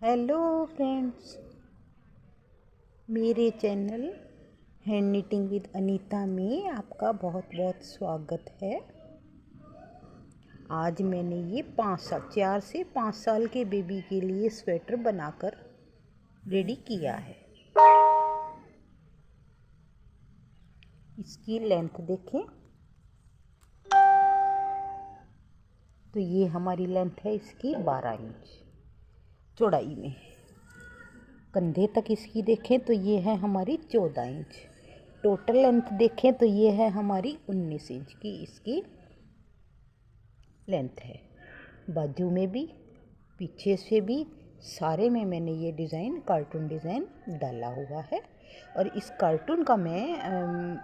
Hello friends, मेरे channel hand knitting with Anita में आपका बहुत बहुत स्वागत है। आज मैंने ये 4 से 5 साल के बेबी के लिए स्वेटर बनाकर रेडी किया है। इसकी लेंथ देखें तो ये हमारी लेंथ है इसकी 12 इंच चौड़ाई में। कंधे तक इसकी देखें तो ये है हमारी 14 इंच। टोटल लेंथ देखें तो ये है हमारी 19 इंच की इसकी लेंथ है। बाजू में भी पीछे से भी सारे में मैंने ये डिज़ाइन कार्टून डिज़ाइन डाला हुआ है और इस कार्टून का मैं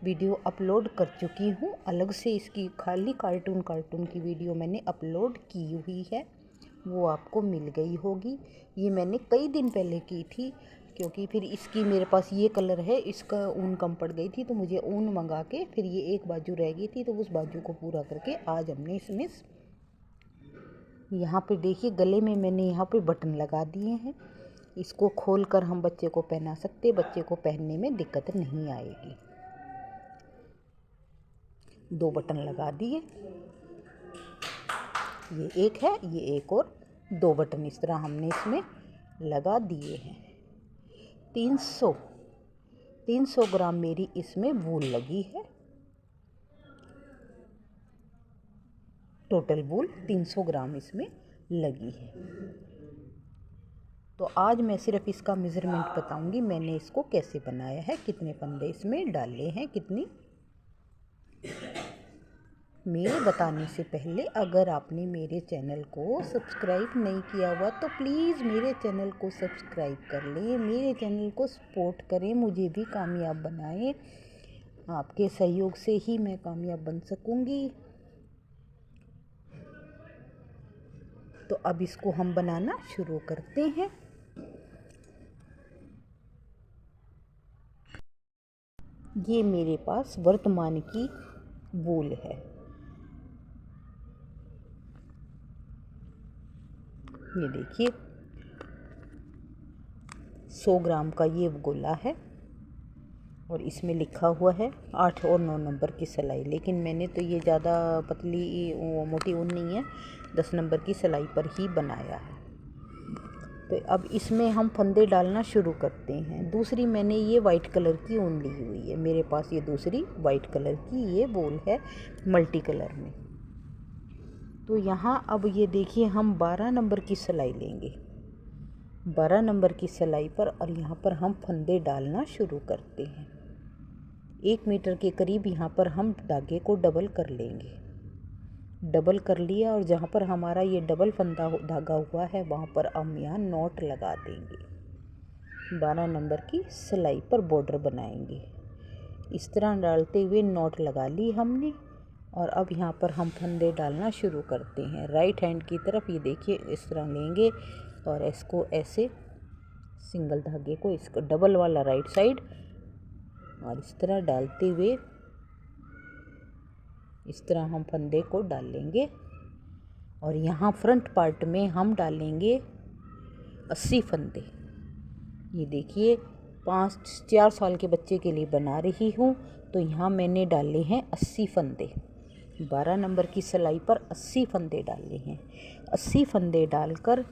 वीडियो अपलोड कर चुकी हूँ। अलग से इसकी खाली कार्टून की वीडियो मैंने अपलोड की हुई है, वो आपको मिल गई होगी। ये मैंने कई दिन पहले की थी क्योंकि फिर इसकी मेरे पास ये कलर है, इसका ऊन कम पड़ गई थी तो मुझे ऊन मंगा के फिर ये एक बाजू रह गई थी तो उस बाजू को पूरा करके आज हमने इसमें यहाँ पे देखिए गले में मैंने यहाँ पे बटन लगा दिए हैं। इसको खोल कर हम बच्चे को पहना सकते, बच्चे को पहनने में दिक्कत नहीं आएगी। 2 बटन लगा दिए, ये एक है, ये एक और 2 बटन इस तरह हमने इसमें लगा दिए हैं। 300 ग्राम मेरी इसमें वूल लगी है। टोटल वूल 300 ग्राम इसमें लगी है। तो आज मैं सिर्फ इसका मेज़रमेंट बताऊंगी, मैंने इसको कैसे बनाया है, कितने फंदे इसमें डाले हैं, कितनी। मेरे बताने से पहले अगर आपने मेरे चैनल को सब्सक्राइब नहीं किया हुआ तो प्लीज़ मेरे चैनल को सब्सक्राइब कर लें, मेरे चैनल को सपोर्ट करें, मुझे भी कामयाब बनाएं। आपके सहयोग से ही मैं कामयाब बन सकूंगी। तो अब इसको हम बनाना शुरू करते हैं। ये मेरे पास वर्तमान की वूल है। ये देखिए 100 ग्राम का ये गोला है और इसमें लिखा हुआ है 8 और 9 नंबर की सिलाई, लेकिन मैंने तो ये ज़्यादा पतली मोटी ऊन नहीं है, 10 नंबर की सिलाई पर ही बनाया है। तो अब इसमें हम फंदे डालना शुरू करते हैं। दूसरी मैंने ये वाइट कलर की ऊन ली हुई है, मेरे पास ये दूसरी वाइट कलर की ये वूल है मल्टी कलर में। तो यहाँ अब ये देखिए हम 12 नंबर की सिलाई लेंगे, 12 नंबर की सिलाई पर, और यहाँ पर हम फंदे डालना शुरू करते हैं। 1 मीटर के करीब यहाँ पर हम धागे को डबल कर लेंगे। डबल कर लिया और जहाँ पर हमारा ये डबल फंदा धागा हुआ है वहाँ पर हम यहाँ नॉट लगा देंगे। 12 नंबर की सिलाई पर बॉर्डर बनाएंगे। इस तरह डालते हुए नॉट लगा ली हमने और अब यहाँ पर हम फंदे डालना शुरू करते हैं। राइट हैंड की तरफ ये देखिए इस तरह लेंगे और इसको ऐसे सिंगल धागे को इसको डबल वाला राइट साइड और इस तरह डालते हुए इस तरह हम फंदे को डालेंगे और यहाँ फ्रंट पार्ट में हम डालेंगे 80 फंदे। ये देखिए 4 साल के बच्चे के लिए बना रही हूँ तो यहाँ मैंने डाले हैं 80 फंदे। 12 नंबर की सिलाई पर 80 फंदे डाले हैं। 80 फंदे डालकर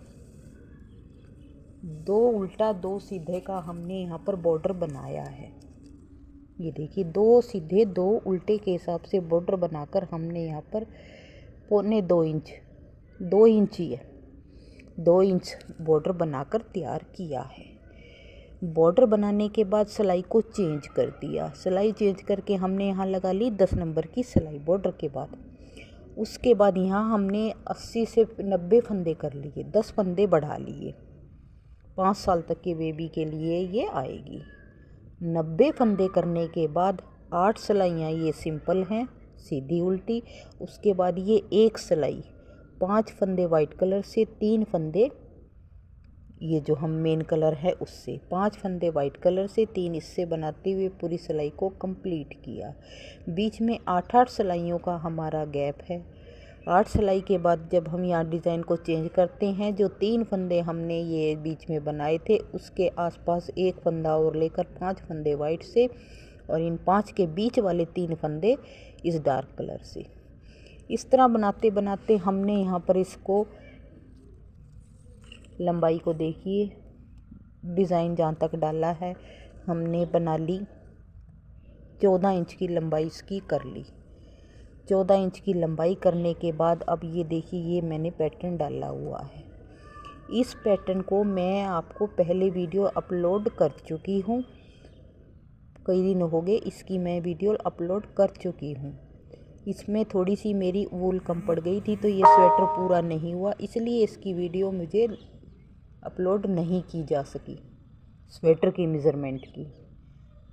2 उल्टा 2 सीधे का हमने यहाँ पर बॉर्डर बनाया है। ये देखिए 2 सीधे 2 उल्टे के हिसाब से बॉर्डर बनाकर हमने यहाँ पर 2.25 इंच 2 इंच ही है 2 इंच बॉर्डर बनाकर तैयार किया है। बॉर्डर बनाने के बाद सिलाई को चेंज कर दिया। सिलाई चेंज करके हमने यहाँ लगा ली 10 नंबर की सिलाई बॉर्डर के बाद। उसके बाद यहाँ हमने 80 से 90 फंदे कर लिए, 10 फंदे बढ़ा लिए। 5 साल तक के बेबी के लिए ये आएगी। 90 फंदे करने के बाद 8 सिलाइयाँ ये सिंपल हैं सीधी उल्टी। उसके बाद ये एक सिलाई 5 फंदे वाइट कलर से, 3 फंदे ये जो हम मेन कलर है उससे, 5 फंदे वाइट कलर से, 3 इससे बनाते हुए पूरी सिलाई को कंप्लीट किया। बीच में 8-8 सिलाइयों का हमारा गैप है 8 सिलाई के बाद जब हम यहाँ डिज़ाइन को चेंज करते हैं, जो 3 फंदे हमने ये बीच में बनाए थे उसके आसपास एक फंदा और लेकर 5 फंदे वाइट से, और इन 5 के बीच वाले 3 फंदे इस डार्क कलर से। इस तरह बनाते बनाते हमने यहाँ पर इसको लंबाई को देखिए, डिज़ाइन जहाँ तक डाला है हमने बना ली। 14 इंच की लंबाई इसकी कर ली। 14 इंच की लंबाई करने के बाद अब ये देखिए, ये मैंने पैटर्न डाला हुआ है। इस पैटर्न को मैं आपको पहले वीडियो अपलोड कर चुकी हूँ, कई दिन हो गए इसकी मैं वीडियो अपलोड कर चुकी हूँ। इसमें थोड़ी सी मेरी वूल कम पड़ गई थी तो ये स्वेटर पूरा नहीं हुआ, इसलिए इसकी वीडियो मुझे अपलोड नहीं की जा सकी स्वेटर की मेज़रमेंट की।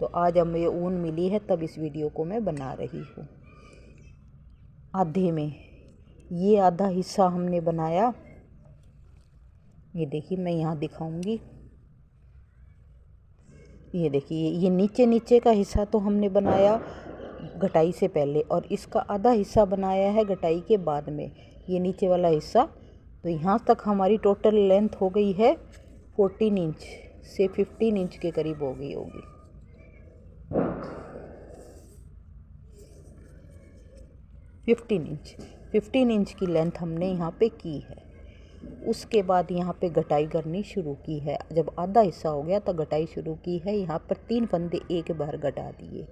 तो आज अब मुझे ऊन मिली है तब इस वीडियो को मैं बना रही हूँ। आधे में ये आधा हिस्सा हमने बनाया, ये देखिए मैं यहाँ दिखाऊंगी। ये देखिए, ये नीचे नीचे का हिस्सा तो हमने बनाया घटाई से पहले, और इसका आधा हिस्सा बनाया है घटाई के बाद में, ये नीचे वाला हिस्सा। तो यहाँ तक हमारी टोटल लेंथ हो गई है 14 इंच से 15 इंच के करीब हो गई होगी। 15 इंच की लेंथ हमने यहाँ पे की है। उसके बाद यहाँ पे घटाई करनी शुरू की है। जब आधा हिस्सा हो गया तो घटाई शुरू की है। यहाँ पर 3 फंदे एक बार घटा दिए।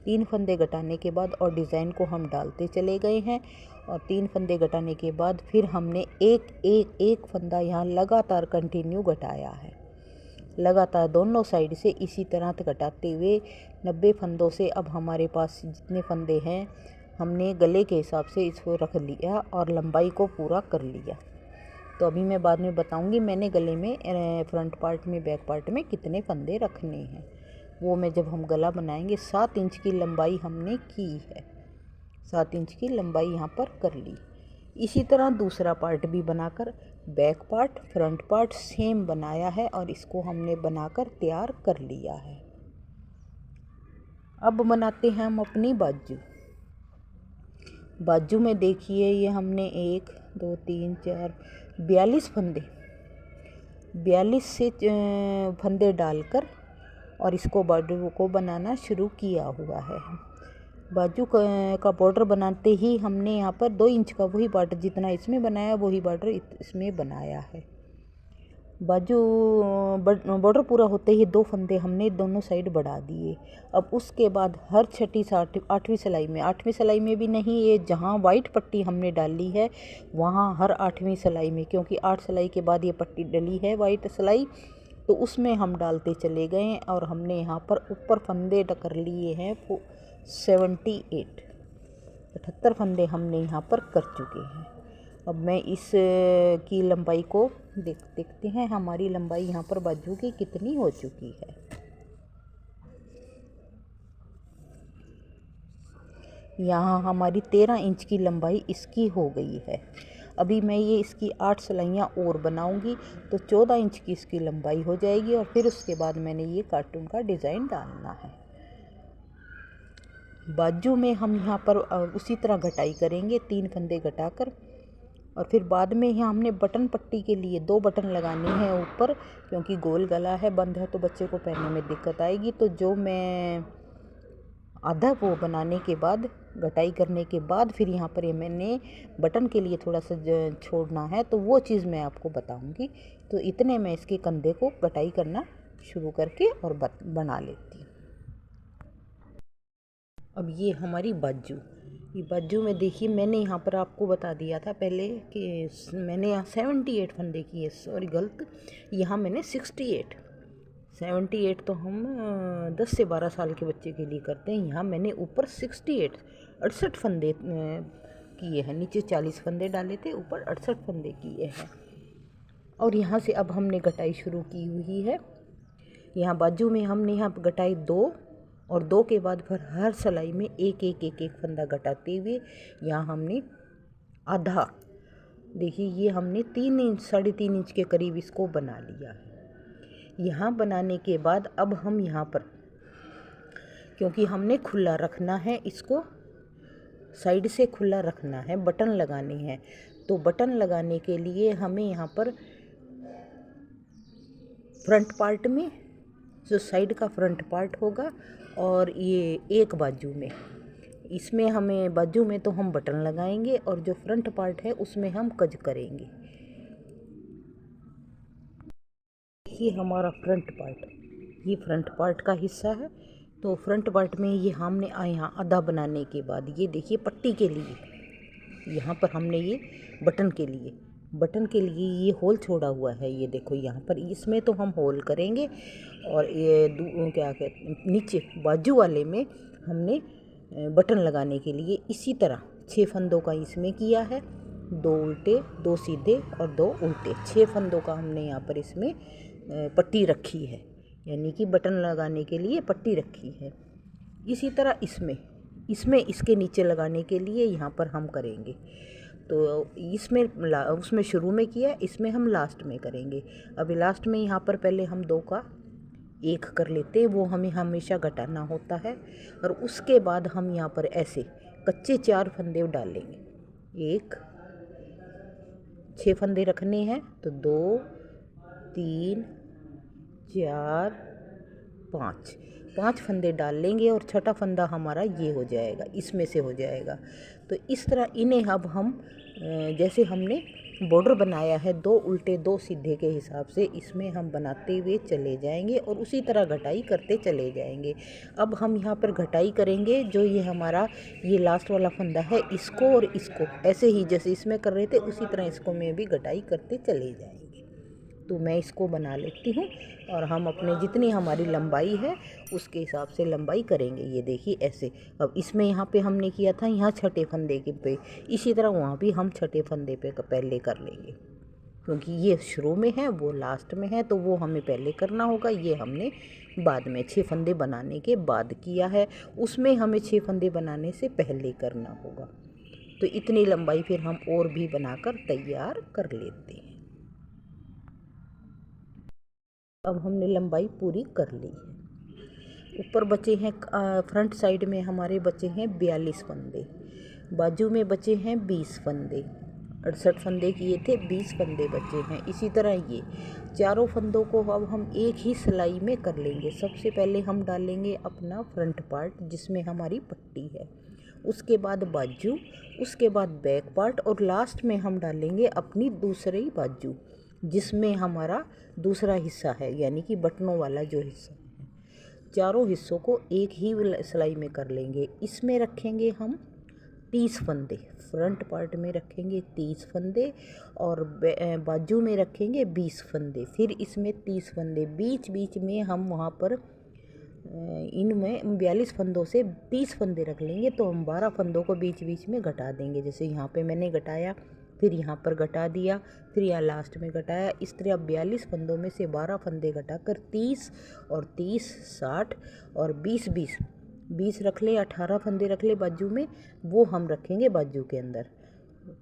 3 फंदे घटाने के बाद और डिज़ाइन को हम डालते चले गए हैं, और 3 फंदे घटाने के बाद फिर हमने एक फंदा यहाँ लगातार कंटिन्यू घटाया है। लगातार दोनों साइड से इसी तरह घटाते हुए 90 फंदों से अब हमारे पास जितने फंदे हैं हमने गले के हिसाब से इसको रख लिया और लंबाई को पूरा कर लिया। तो अभी मैं बाद में बताऊंगी मैंने गले में फ्रंट पार्ट में बैक पार्ट में कितने फंदे रखने हैं, वो मैं जब हम गला बनाएंगे। 7 इंच की लंबाई हमने की है, 7 इंच की लंबाई यहाँ पर कर ली। इसी तरह दूसरा पार्ट भी बनाकर back part front part same बनाया है और इसको हमने बनाकर तैयार कर लिया है। अब बनाते हैं हम अपनी बाजू। बाजू में देखिए, ये हमने 1 2 3 4 42 फंदे 42 से फंदे डालकर और इसको बाजू को बनाना शुरू किया हुआ है। बाजू का बॉर्डर बनाते ही हमने यहाँ पर 2 इंच का वही बॉर्डर जितना इसमें बनाया वही बॉर्डर इसमें बनाया है। बाजू बॉर्डर पूरा होते ही 2 फंदे हमने दोनों साइड बढ़ा दिए। अब उसके बाद हर 6वीं से 8वीं सिलाई में, 8वीं सिलाई में भी नहीं, ये जहाँ वाइट पट्टी हमने डाली है वहाँ हर 8वीं सिलाई में, क्योंकि 8 सिलाई के बाद ये पट्टी डली है वाइट सिलाई, तो उसमें हम डालते चले गए और हमने यहाँ पर ऊपर फंदे कर लिए हैं 78 फंदे हमने यहाँ पर कर चुके हैं। अब मैं इस की लंबाई को देखते हैं हमारी लंबाई यहाँ पर बाजू की कितनी हो चुकी है। यहाँ हमारी 13 इंच की लंबाई इसकी हो गई है। अभी मैं ये इसकी 8 सिलाइयाँ और बनाऊंगी तो 14 इंच की इसकी लंबाई हो जाएगी, और फिर उसके बाद मैंने ये कार्टून का डिज़ाइन डालना है। बाजू में हम यहाँ पर उसी तरह घटाई करेंगे 3 फंदे घटाकर, और फिर बाद में यहाँ हमने बटन पट्टी के लिए 2 बटन लगाने हैं ऊपर, क्योंकि गोल गला है बंद है तो बच्चे को पहनने में दिक्कत आएगी। तो जो मैं आधा वो बनाने के बाद घटाई करने के बाद फिर यहाँ पर ये मैंने बटन के लिए थोड़ा सा छोड़ना है, तो वो चीज़ मैं आपको बताऊंगी। तो इतने मैं इसके कंधे को घटाई करना शुरू करके और बना लेती हूँ। अब ये हमारी बाजू, ये बाजू में देखिए मैंने यहाँ पर आपको बता दिया था पहले कि मैंने यहाँ 78 फंदे किए, सॉरी गलत, यहाँ मैंने 78 तो हम 10 से 12 साल के बच्चे के लिए करते हैं। यहाँ मैंने ऊपर 68 फंदे किए हैं, नीचे 40 फंदे डाले थे, ऊपर 68 फंदे किए हैं। और यहाँ से अब हमने घटाई शुरू की हुई है। यहाँ बाजू में हमने यहाँ घटाई 2 और 2 के बाद फिर हर सिलाई में एक फंदा घटाते हुए यहाँ हमने आधा, देखिए ये हमने 3 इंच 3.5 इंच के करीब इसको बना लिया है। यहाँ बनाने के बाद अब हम यहाँ पर, क्योंकि हमने खुला रखना है इसको, साइड से खुला रखना है, बटन लगाने हैं। तो बटन लगाने के लिए हमें यहाँ पर फ्रंट पार्ट में जो साइड का फ्रंट पार्ट होगा और ये एक बाजू में, इसमें हमें बाजू में तो हम बटन लगाएंगे और जो फ्रंट पार्ट है उसमें हम कज करेंगे। ये हमारा फ्रंट पार्ट, ये फ्रंट पार्ट का हिस्सा है। तो फ्रंट पार्ट में ये हमने यहाँ आधा बनाने के बाद ये देखिए पट्टी के लिए यहाँ पर हमने ये बटन के लिए ये होल छोड़ा हुआ है। ये देखो यहाँ पर, इसमें तो हम होल करेंगे और ये क्या कहते नीचे बाजू वाले में हमने बटन लगाने के लिए इसी तरह 6 फंदों का इसमें किया है, 2 उल्टे 2 सीधे और 2 उल्टे, 6 फंदों का हमने यहाँ पर इसमें पट्टी रखी है, यानी कि बटन लगाने के लिए पट्टी रखी है। इसी तरह इसमें इसके नीचे लगाने के लिए यहाँ पर हम करेंगे। तो इसमें उसमें शुरू में किया, इसमें हम लास्ट में करेंगे। अभी लास्ट में यहाँ पर पहले हम 2 का 1 कर लेते हैं, वो हमें हमेशा घटाना होता है। और उसके बाद हम यहाँ पर ऐसे कच्चे 4 फंदे डालेंगे। 1 6 फंदे रखने हैं, तो 2 3 4 5 फंदे डाल लेंगे और छठा फंदा हमारा ये हो जाएगा, इसमें से हो जाएगा। तो इस तरह इन्हें अब हम जैसे हमने बॉर्डर बनाया है 2 उल्टे 2 सीधे के हिसाब से, इसमें हम बनाते हुए चले जाएंगे और उसी तरह घटाई करते चले जाएंगे। अब हम यहाँ पर घटाई करेंगे, जो ये हमारा ये लास्ट वाला फंदा है, इसको और इसको ऐसे ही जैसे इसमें कर रहे थे उसी तरह इसको में भी घटाई करते चले जाएंगे। तो मैं इसको बना लेती हूँ और हम अपने जितनी हमारी लंबाई है उसके हिसाब से लंबाई करेंगे। ये देखिए ऐसे। अब इसमें यहाँ पे हमने किया था यहाँ छठे फंदे के पे, इसी तरह वहाँ भी हम छठे फंदे पे पहले कर लेंगे, क्योंकि ये शुरू में है वो लास्ट में है, तो वो हमें पहले करना होगा। ये हमने बाद में 6 फंदे बनाने के बाद किया है, उसमें हमें 6 फंदे बनाने से पहले करना होगा। तो इतनी लंबाई फिर हम और भी बनाकर तैयार कर लेते हैं। अब हमने लंबाई पूरी कर ली है। ऊपर बचे हैं फ्रंट साइड में हमारे बचे हैं 42 फंदे, बाजू में बचे हैं 20 फंदे, 68 फंदे किए थे, 20 फंदे बचे हैं। इसी तरह ये चारों फंदों को अब हम एक ही सिलाई में कर लेंगे। सबसे पहले हम डालेंगे अपना फ्रंट पार्ट जिसमें हमारी पट्टी है, उसके बाद बाजू, उसके बाद बैक पार्ट और लास्ट में हम डालेंगे अपनी दूसरी बाजू जिसमें हमारा दूसरा हिस्सा है, यानी कि बटनों वाला जो हिस्सा है। चारों हिस्सों को एक ही सिलाई में कर लेंगे। इसमें रखेंगे हम 30 फंदे, फ्रंट पार्ट में रखेंगे 30 फंदे और बाजू में रखेंगे 20 फंदे। फिर इसमें 30 फंदे, बीच बीच में हम वहाँ पर इनमें 42 फंदों से 30 फंदे रख लेंगे, तो हम 12 फंदों को बीच बीच में घटा देंगे। जैसे यहाँ पे मैंने घटाया, फिर यहाँ पर घटा दिया, फिर यहाँ लास्ट में घटाया। इस तरह 42 फंदों में से 12 फंदे घटाकर 30 और 30 60 और 20 20 20 रख ले, 18 फंदे रख ले बाजू में, वो हम रखेंगे बाजू के अंदर।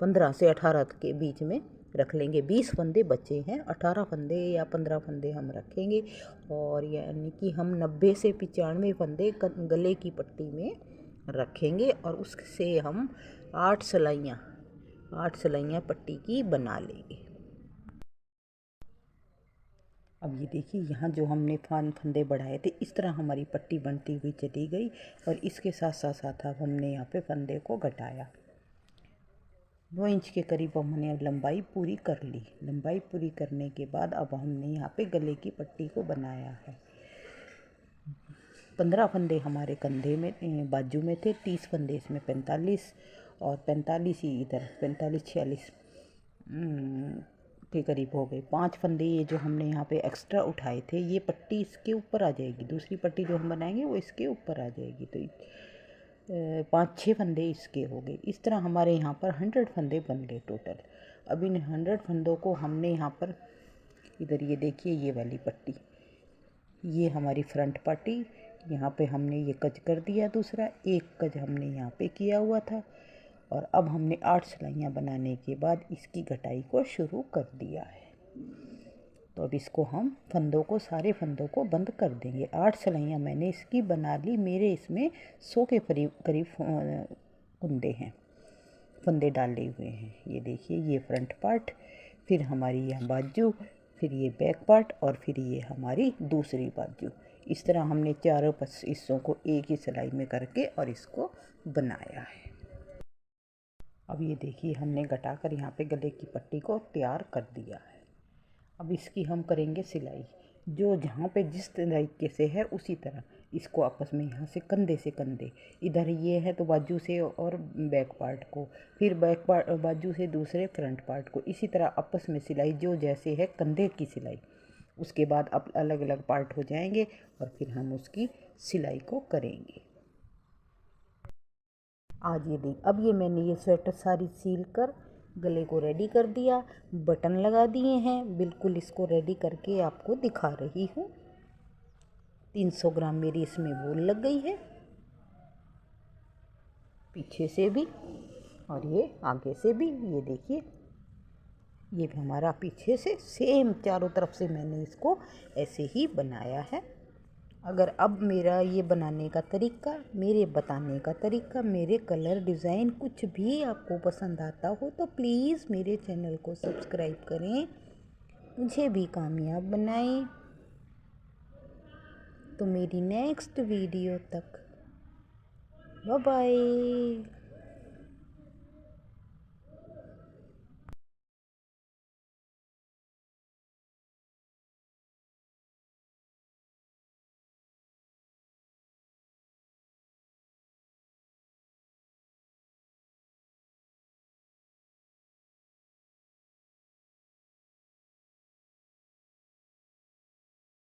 15 से 18 के बीच में रख लेंगे। 20 फंदे बचे हैं, 18 फंदे या 15 फंदे हम रखेंगे। और यानी कि हम 90 से 95 फंदे गले की पट्टी में रखेंगे और उससे हम 8 सिलाइयाँ पट्टी की बना लेंगे। अब ये देखिए यहाँ जो हमने फंदे बढ़ाए थे, इस तरह हमारी पट्टी बनती हुई चली गई और इसके साथ साथ अब हमने यहाँ पे फंदे को घटाया। 2 इंच के करीब हमने लंबाई पूरी कर ली। लंबाई पूरी करने के बाद अब हमने यहाँ पे गले की पट्टी को बनाया है। 15 फंदे हमारे कंधे में बाजू में थे, 30 फंदे इसमें 45 और 45 ही इधर 45 46 के करीब हो गए। 5 फंदे ये जो हमने यहाँ पे एक्स्ट्रा उठाए थे, ये पट्टी इसके ऊपर आ जाएगी, दूसरी पट्टी जो हम बनाएंगे वो इसके ऊपर आ जाएगी। तो 5-6 फंदे इसके हो गए। इस तरह हमारे यहाँ पर 100 फंदे बन गए टोटल। अब इन 100 फंदों को हमने यहाँ पर इधर ये देखिए ये वाली पट्टी, ये हमारी फ्रंट पट्टी, यहाँ पे हमने ये कज कर दिया, दूसरा एक कज हमने यहाँ पे किया हुआ था। और अब हमने 8 सिलाइयाँ बनाने के बाद इसकी घटाई को शुरू कर दिया है। तो अब इसको हम सारे फंदों को बंद कर देंगे। 8 सिलाइयाँ मैंने इसकी बना ली। मेरे इसमें 100 के करीब कुंदे हैं, फंदे डाले हुए हैं। ये देखिए, ये फ्रंट पार्ट, फिर हमारी यह बाजू, फिर ये बैक पार्ट और फिर ये हमारी दूसरी बाजू। इस तरह हमने चारों हिस्सों को एक ही सिलाई में करके और इसको बनाया है। अब ये देखिए, हमने घटाकर यहाँ पे गले की पट्टी को तैयार कर दिया है। अब इसकी हम करेंगे सिलाई। जो जहाँ पे जिस तरीके से है उसी तरह इसको आपस में यहाँ से कंधे से कंधे, इधर ये है तो बाजू से और बैक पार्ट को, फिर बैक पार्ट बाजू से दूसरे फ्रंट पार्ट को, इसी तरह आपस में सिलाई जो जैसे है कंधे की सिलाई। उसके बाद अब अलग अलग पार्ट हो जाएंगे और फिर हम उसकी सिलाई को करेंगे। आज ये देख, अब ये मैंने ये स्वेटर सारी सील कर गले को रेडी कर दिया, बटन लगा दिए हैं। बिल्कुल इसको रेडी करके आपको दिखा रही हूँ। 300 ग्राम मेरी इसमें वूल लग गई है, पीछे से भी और ये आगे से भी। ये देखिए, ये भी हमारा पीछे से सेम चारों तरफ से मैंने इसको ऐसे ही बनाया है। अगर अब मेरा ये बनाने का तरीका, मेरे बताने का तरीका, मेरे कलर डिज़ाइन कुछ भी आपको पसंद आता हो तो प्लीज़ मेरे चैनल को सब्सक्राइब करें, मुझे भी कामयाब बनाएं। तो मेरी नेक्स्ट वीडियो तक बाय बाय।